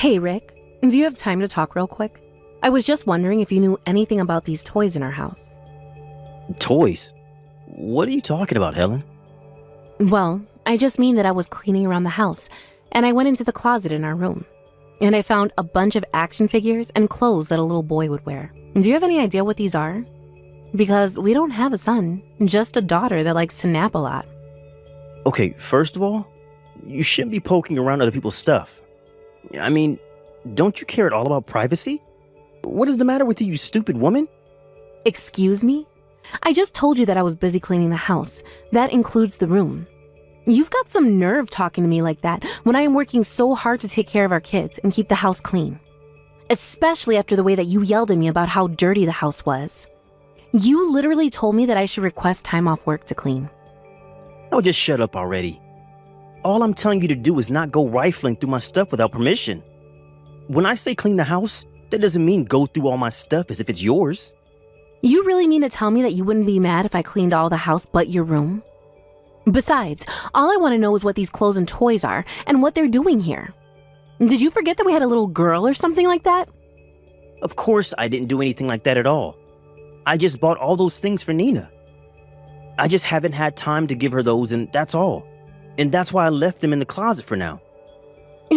Hey, Rick, do you have time to talk real quick? I was just wondering if you knew anything about these toys in our house. Toys? What are you talking about, Helen? Well, I just mean that I was cleaning around the house, and I went into the closet in our room, and I found a bunch of action figures and clothes that a little boy would wear. Do you have any idea what these are? Because we don't have a son, just a daughter that likes to nap a lot. Okay, first of all, you shouldn't be poking around other people's stuff. I mean, don't you care at all about privacy? What is the matter with you, you stupid woman? Excuse me? I just told you that I was busy cleaning the house. That includes the room. You've got some nerve talking to me like that when I am working so hard to take care of our kids and keep the house clean. Especially after the way that you yelled at me about how dirty the house was. You literally told me that I should request time off work to clean. Oh, just shut up already. All I'm telling you to do is not go rifling through my stuff without permission. When I say clean the house, that doesn't mean go through all my stuff as if it's yours. You really mean to tell me that you wouldn't be mad if I cleaned all the house but your room? Besides, all I want to know is what these clothes and toys are and what they're doing here. Did you forget that we had a little girl or something like that? Of course I didn't do anything like that at all. I just bought all those things for Nina. I just haven't had time to give her those, and that's all. And that's why I left them in the closet for now.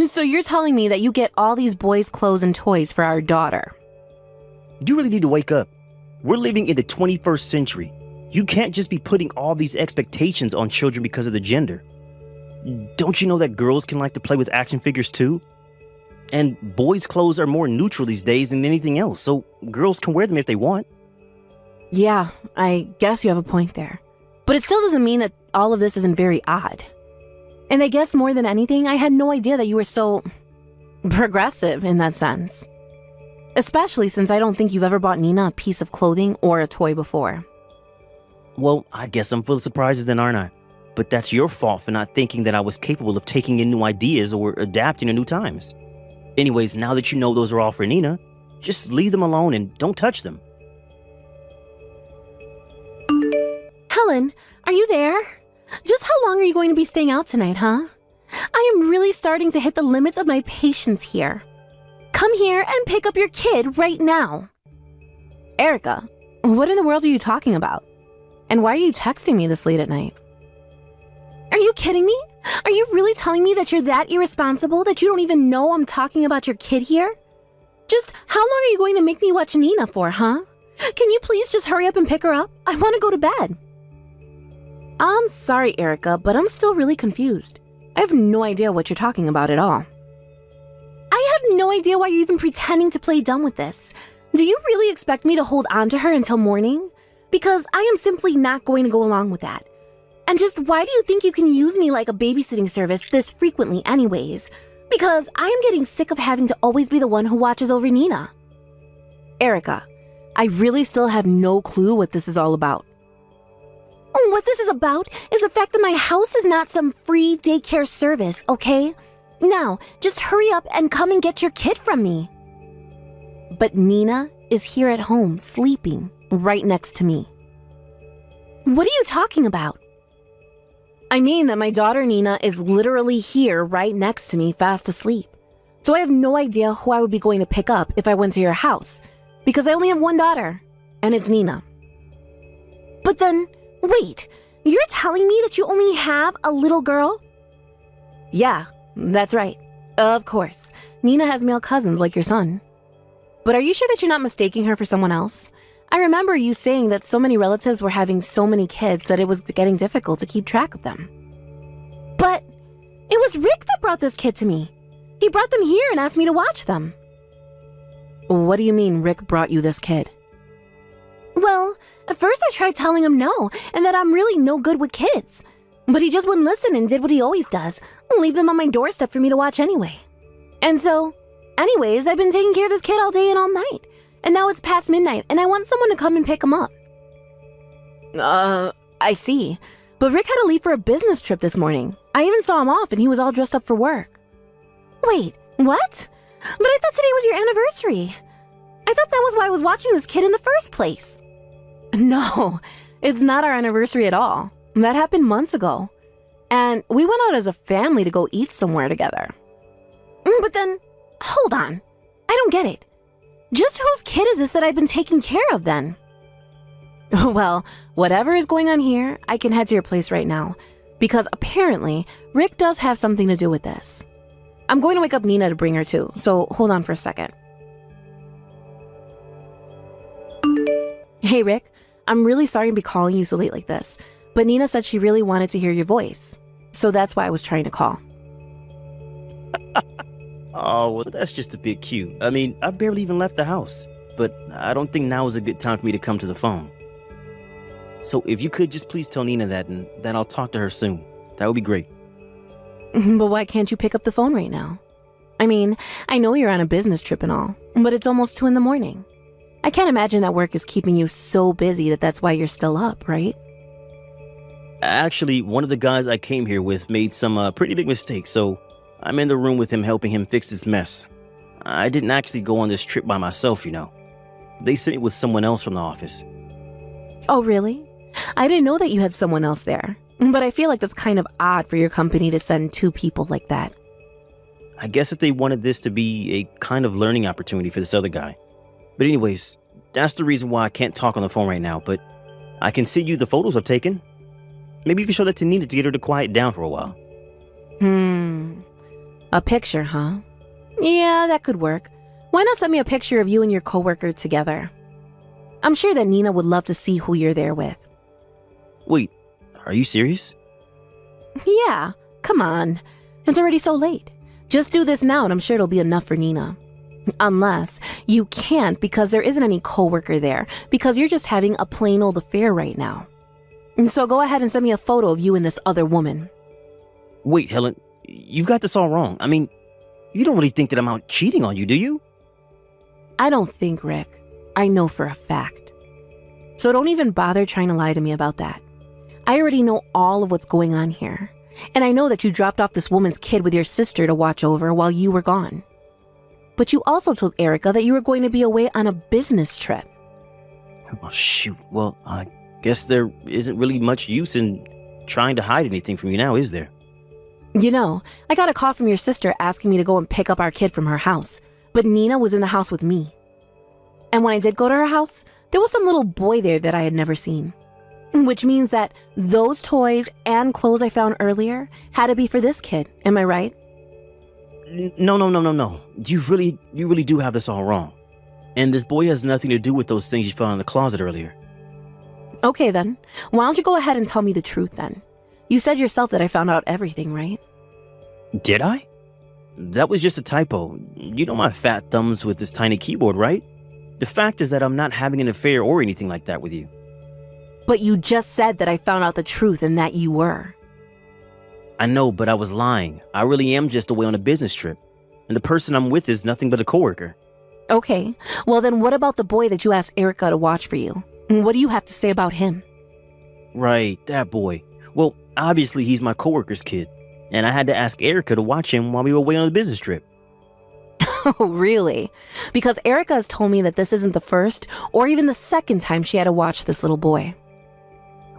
So you're telling me that you get all these boys' clothes and toys for our daughter? You really need to wake up. We're living in the 21st century. You can't just be putting all these expectations on children because of the gender. Don't you know that girls can like to play with action figures too? And boys' clothes are more neutral these days than anything else, so girls can wear them if they want. Yeah, I guess you have a point there. But it still doesn't mean that all of this isn't very odd. And I guess more than anything, I had no idea that you were so progressive in that sense. Especially since I don't think you've ever bought Nina a piece of clothing or a toy before. Well, I guess I'm full of surprises then, aren't I? But that's your fault for not thinking that I was capable of taking in new ideas or adapting to new times. Anyways, now that you know those are all for Nina, just leave them alone and don't touch them. Helen, are you there? Just how long are you going to be staying out tonight, huh? I am really starting to hit the limits of my patience here. Come here and pick up your kid right now. Erica, what in the world are you talking about? And why are you texting me this late at night? Are you kidding me? Are you really telling me that you're that irresponsible that you don't even know I'm talking about your kid here? Just how long are you going to make me watch Nina for, huh? Can you please just hurry up and pick her up? I want to go to bed. I'm sorry, Erica, but I'm still really confused. I have no idea what you're talking about at all. I have no idea why you're even pretending to play dumb with this. Do you really expect me to hold on to her until morning? Because I am simply not going to go along with that. And just why do you think you can use me like a babysitting service this frequently anyways? Because I am getting sick of having to always be the one who watches over Nina. Erica, I really still have no clue what this is all about. What this is about is the fact that my house is not some free daycare service, okay? Now, just hurry up and come and get your kid from me. But Nina is here at home, sleeping, right next to me. What are you talking about? I mean that my daughter Nina is literally here right next to me, fast asleep. So I have no idea who I would be going to pick up if I went to your house, because I only have one daughter, and it's Nina. But then, wait, you're telling me that you only have a little girl? Yeah, that's right. Of course. Nina has male cousins like your son. But are you sure that you're not mistaking her for someone else? I remember you saying that so many relatives were having so many kids that it was getting difficult to keep track of them. But it was Rick that brought this kid to me. He brought them here and asked me to watch them. What do you mean Rick brought you this kid? Well, at first I tried telling him no, and that I'm really no good with kids. But he just wouldn't listen and did what he always does, leave them on my doorstep for me to watch anyway. And so, anyways, I've been taking care of this kid all day and all night. And now it's past midnight, and I want someone to come and pick him up. I see. But Rick had to leave for a business trip this morning. I even saw him off, and he was all dressed up for work. Wait, what? But I thought today was your anniversary. I thought that was why I was watching this kid in the first place. No, it's not our anniversary at all. That happened months ago. And we went out as a family to go eat somewhere together. But then, Hold on. I don't get it. Just whose kid is this that I've been taking care of then? Well, whatever is going on here, I can head to your place right now. Because apparently, Rick does have something to do with this. I'm going to wake up Nina to bring her too, so hold on for a second. Hey Rick, I'm really sorry to be calling you so late like this, but Nina said she really wanted to hear your voice. So that's why I was trying to call. Oh, well, that's just a bit cute. I mean, I barely even left the house, but I don't think now is a good time for me to come to the phone. So if you could just please tell Nina that, and that I'll talk to her soon. That would be great. But why can't you pick up the phone right now? I mean, I know you're on a business trip and all, but it's almost 2 a.m. I can't imagine that work is keeping you so busy that that's why you're still up, right? Actually, one of the guys I came here with made some pretty big mistakes, so I'm in the room with him helping him fix this mess. I didn't actually go on this trip by myself, you know. They sent me with someone else from the office. Oh, really? I didn't know that you had someone else there, but I feel like that's kind of odd for your company to send 2 people like that. I guess that they wanted this to be a kind of learning opportunity for this other guy. But anyways, that's the reason why I can't talk on the phone right now, but I can send you the photos I've taken. Maybe you can show that to Nina to get her to quiet down for a while. A picture, huh? Yeah, that could work. Why not send me a picture of you and your coworker together? I'm sure that Nina would love to see who you're there with. Wait, are you serious? Yeah, come on. It's already so late. Just do this now and I'm sure it'll be enough for Nina. Unless you can't because there isn't any coworker there, because you're just having a plain old affair right now. So go ahead and send me a photo of you and this other woman. Wait, Helen, you've got this all wrong. I mean, you don't really think that I'm out cheating on you, do you? I don't think, Rick. I know for a fact. So don't even bother trying to lie to me about that. I already know all of what's going on here. And I know that you dropped off this woman's kid with your sister to watch over while you were gone. But you also told Erica that you were going to be away on a business trip. Oh, shoot. Well, I guess there isn't really much use in trying to hide anything from you now, is there? You know, I got a call from your sister asking me to go and pick up our kid from her house. But Nina was in the house with me. And when I did go to her house, there was some little boy there that I had never seen. Which means that those toys and clothes I found earlier had to be for this kid. Am I right? No. You really do have this all wrong. And this boy has nothing to do with those things you found in the closet earlier. Okay then. Why don't you go ahead and tell me the truth then? You said yourself that I found out everything, right? Did I? That was just a typo. You know my fat thumbs with this tiny keyboard, right? The fact is that I'm not having an affair or anything like that with you. But you just said that I found out the truth and that you were. I know, but I was lying. I really am just away on a business trip. And the person I'm with is nothing but a coworker. Okay, well then what about the boy that you asked Erica to watch for you? What do you have to say about him? Right, that boy. Well, obviously he's my coworker's kid. And I had to ask Erica to watch him while we were away on a business trip. Oh, really? Because Erica has told me that this isn't the first or even the second time she had to watch this little boy.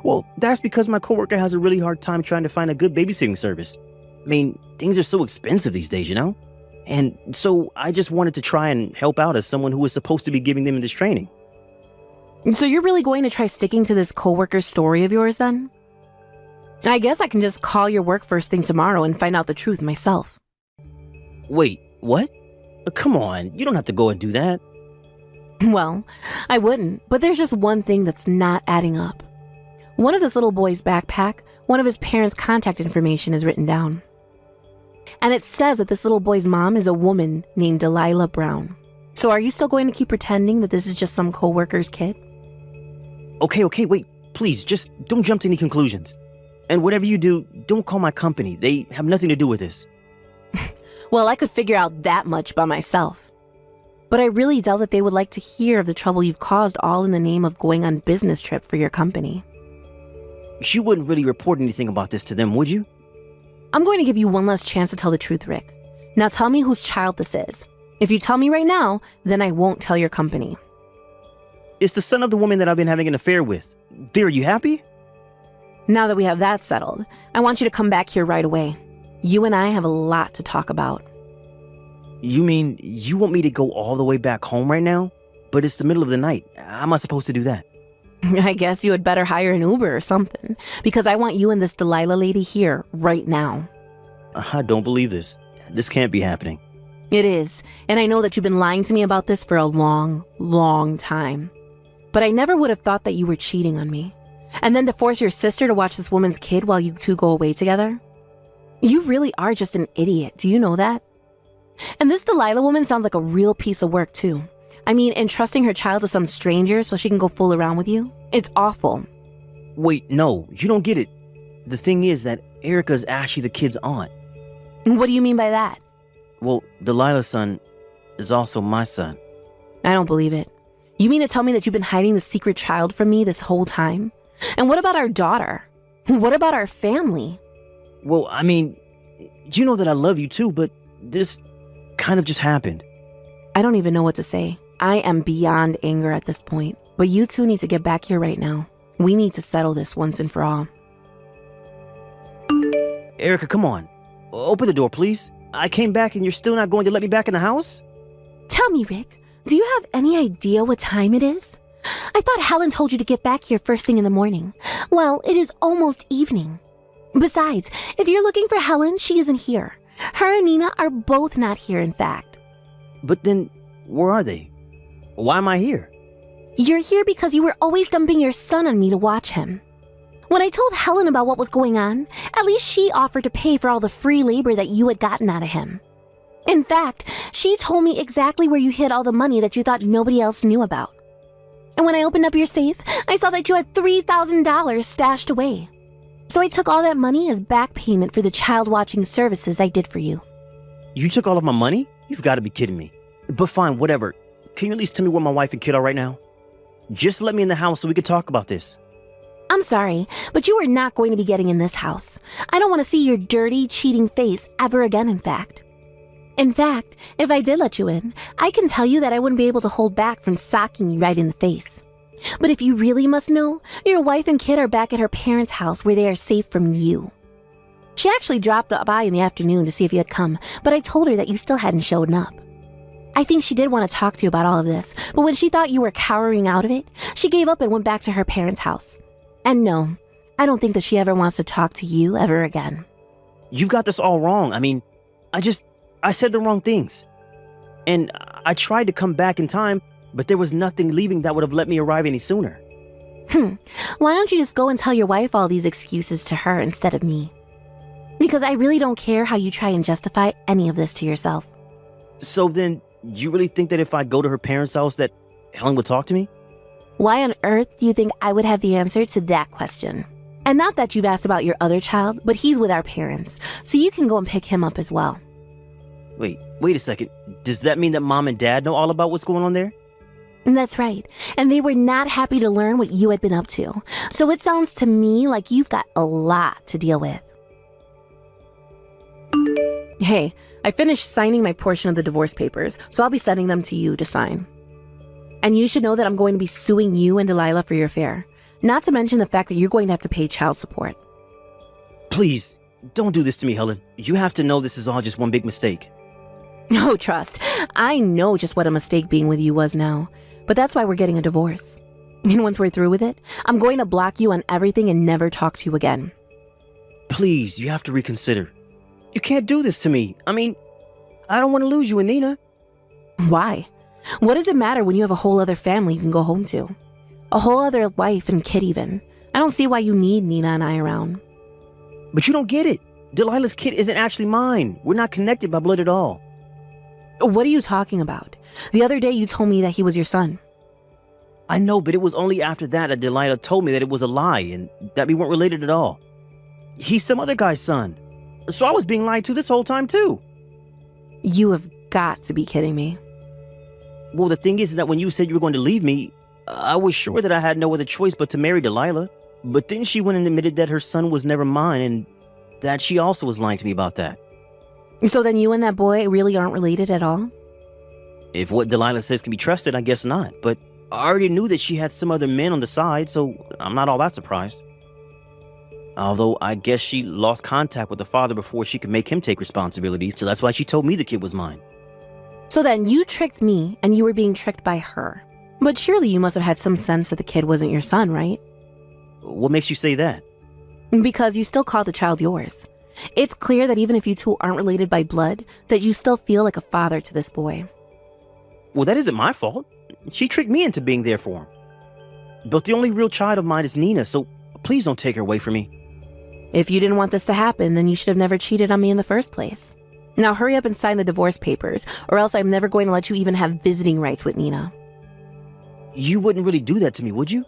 Well, that's because my coworker has a really hard time trying to find a good babysitting service. I mean, things are so expensive these days, you know? And so I just wanted to try and help out as someone who was supposed to be giving them this training. So you're really going to try sticking to this coworker story of yours then? I guess I can just call your work first thing tomorrow and find out the truth myself. Wait, what? Come on, you don't have to go and do that. Well, I wouldn't, but there's just one thing that's not adding up. One of this little boy's backpack, one of his parents' contact information is written down. And it says that this little boy's mom is a woman named Delilah Brown. So are you still going to keep pretending that this is just some coworker's kid? Okay, wait, please, just don't jump to any conclusions. And whatever you do, don't call my company. They have nothing to do with this. Well, I could figure out that much by myself. But I really doubt that they would like to hear of the trouble you've caused all in the name of going on business trip for your company. You wouldn't really report anything about this to them, would you? I'm going to give you one last chance to tell the truth, Rick. Now tell me whose child this is. If you tell me right now, then I won't tell your company. It's the son of the woman that I've been having an affair with. Dear, are you happy? Now that we have that settled, I want you to come back here right away. You and I have a lot to talk about. You mean you want me to go all the way back home right now? But it's the middle of the night. How am I supposed to do that? I guess you had better hire an Uber or something, because I want you and this Delilah lady here right now. I don't believe this. This can't be happening. It is, and I know that you've been lying to me about this for a long, long time. But I never would have thought that you were cheating on me. And then to force your sister to watch this woman's kid while you two go away together? You really are just an idiot, do you know that? And this Delilah woman sounds like a real piece of work too. I mean, entrusting her child to some stranger so she can go fool around with you? It's awful. Wait, no, you don't get it. The thing is that Erica's actually the kid's aunt. What do you mean by that? Well, Delilah's son is also my son. I don't believe it. You mean to tell me that you've been hiding the secret child from me this whole time? And what about our daughter? What about our family? Well, I mean, you know that I love you too, but this kind of just happened. I don't even know what to say. I am beyond anger at this point. But you two need to get back here right now. We need to settle this once and for all. Erica, come on. Open the door, please. I came back and you're still not going to let me back in the house? Tell me, Rick, do you have any idea what time it is? I thought Helen told you to get back here first thing in the morning. Well, it is almost evening. Besides, if you're looking for Helen, she isn't here. Her and Nina are both not here, in fact. But then, where are they? Why am I here? You're here because you were always dumping your son on me to watch him. When I told Helen about what was going on, at least she offered to pay for all the free labor that you had gotten out of him. In fact, she told me exactly where you hid all the money that you thought nobody else knew about. And when I opened up your safe, I saw that you had $3,000 stashed away. So I took all that money as back payment for the child watching services I did for you. You took all of my money? You've got to be kidding me. But fine, whatever. Can you at least tell me where my wife and kid are right now? Just let me in the house so we can talk about this. I'm sorry, but you are not going to be getting in this house. I don't want to see your dirty, cheating face ever again, in fact. In fact, if I did let you in, I can tell you that I wouldn't be able to hold back from socking you right in the face. But if you really must know, your wife and kid are back at her parents' house where they are safe from you. She actually dropped by in the afternoon to see if you had come, but I told her that you still hadn't shown up. I think she did want to talk to you about all of this, but when she thought you were cowering out of it, she gave up and went back to her parents' house. And no, I don't think that she ever wants to talk to you ever again. You've got this all wrong. I mean, I said the wrong things. And I tried to come back in time, but there was nothing leaving that would have let me arrive any sooner. Why don't you just go and tell your wife all these excuses to her instead of me? Because I really don't care how you try and justify any of this to yourself. So then, you really think that if I go to her parents' house that Helen would talk to me? Why on earth do you think I would have the answer to that question? And not that you've asked about your other child, but he's with our parents, so you can go and pick him up as well. Wait a second. Does that mean that Mom and Dad know all about what's going on there? That's right, and they were not happy to learn what you had been up to. So it sounds to me like you've got a lot to deal with. Hey, I finished signing my portion of the divorce papers, so I'll be sending them to you to sign. And you should know that I'm going to be suing you and Delilah for your affair. Not to mention the fact that you're going to have to pay child support. Please, don't do this to me, Helen. You have to know this is all just one big mistake. No, trust. I know just what a mistake being with you was now. But that's why we're getting a divorce. And once we're through with it, I'm going to block you on everything and never talk to you again. Please, you have to reconsider. You can't do this to me. I mean, I don't want to lose you and Nina. Why? What does it matter when you have a whole other family you can go home to? A whole other wife and kid even. I don't see why you need Nina and I around. But you don't get it. Delilah's kid isn't actually mine. We're not connected by blood at all. What are you talking about? The other day you told me that he was your son. I know, but it was only after that Delilah told me that it was a lie and that we weren't related at all. He's some other guy's son. So I was being lied to this whole time too. You have got to be kidding me. Well, the thing is that when you said you were going to leave me, I was sure that I had no other choice but to marry Delilah. But then she went and admitted that her son was never mine and that she also was lying to me about that. So then you and that boy really aren't related at all? If what Delilah says can be trusted, I guess not. But I already knew that she had some other men on the side, so I'm not all that surprised. Although I guess she lost contact with the father before she could make him take responsibility, so that's why she told me the kid was mine. So then you tricked me and you were being tricked by her. But surely you must have had some sense that the kid wasn't your son, right? What makes you say that? Because you still call the child yours. It's clear that even if you two aren't related by blood, that you still feel like a father to this boy. Well, that isn't my fault. She tricked me into being there for him. But the only real child of mine is Nina, so please don't take her away from me. If you didn't want this to happen, then you should have never cheated on me in the first place. Now hurry up and sign the divorce papers, or else I'm never going to let you even have visiting rights with Nina. You wouldn't really do that to me, would you?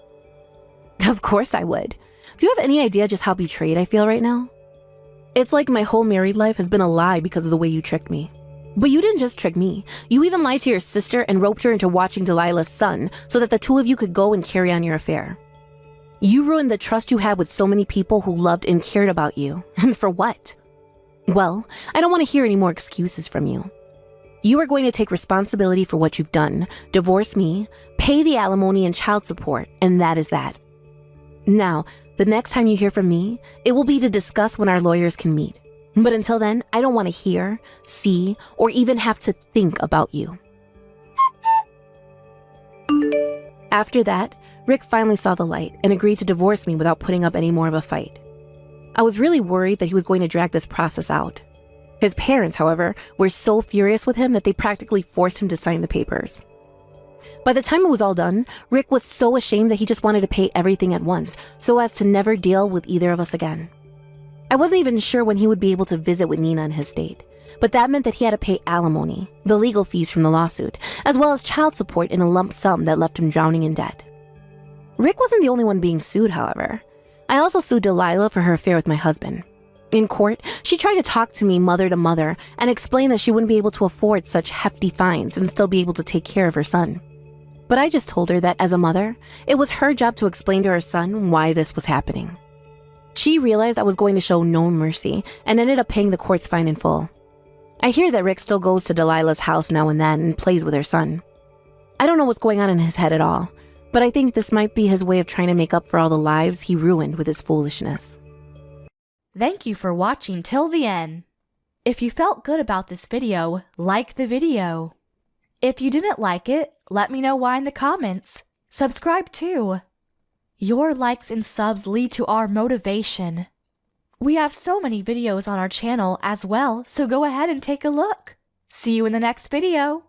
Of course I would. Do you have any idea just how betrayed I feel right now? It's like my whole married life has been a lie because of the way you tricked me. But you didn't just trick me. You even lied to your sister and roped her into watching Delilah's son so that the two of you could go and carry on your affair. You ruined the trust you had with so many people who loved and cared about you. And for what? Well, I don't want to hear any more excuses from you. You are going to take responsibility for what you've done, divorce me, pay the alimony and child support, and that is that. Now, the next time you hear from me, it will be to discuss when our lawyers can meet. But until then, I don't want to hear, see, or even have to think about you. After that, Rick finally saw the light and agreed to divorce me without putting up any more of a fight. I was really worried that he was going to drag this process out. His parents, however, were so furious with him that they practically forced him to sign the papers. By the time it was all done, Rick was so ashamed that he just wanted to pay everything at once so as to never deal with either of us again. I wasn't even sure when he would be able to visit with Nina in his state, but that meant that he had to pay alimony, the legal fees from the lawsuit, as well as child support in a lump sum that left him drowning in debt. Rick wasn't the only one being sued, however. I also sued Delilah for her affair with my husband. In court, she tried to talk to me mother to mother and explain that she wouldn't be able to afford such hefty fines and still be able to take care of her son. But I just told her that as a mother, it was her job to explain to her son why this was happening. She realized I was going to show no mercy and ended up paying the court's fine in full. I hear that Rick still goes to Delilah's house now and then and plays with her son. I don't know what's going on in his head at all, but I think this might be his way of trying to make up for all the lives he ruined with his foolishness. Thank you for watching till the end. If you felt good about this video, like the video. If you didn't like it, let me know why in the comments. Subscribe too. Your likes and subs lead to our motivation. We have so many videos on our channel as well, so go ahead and take a look. See you in the next video.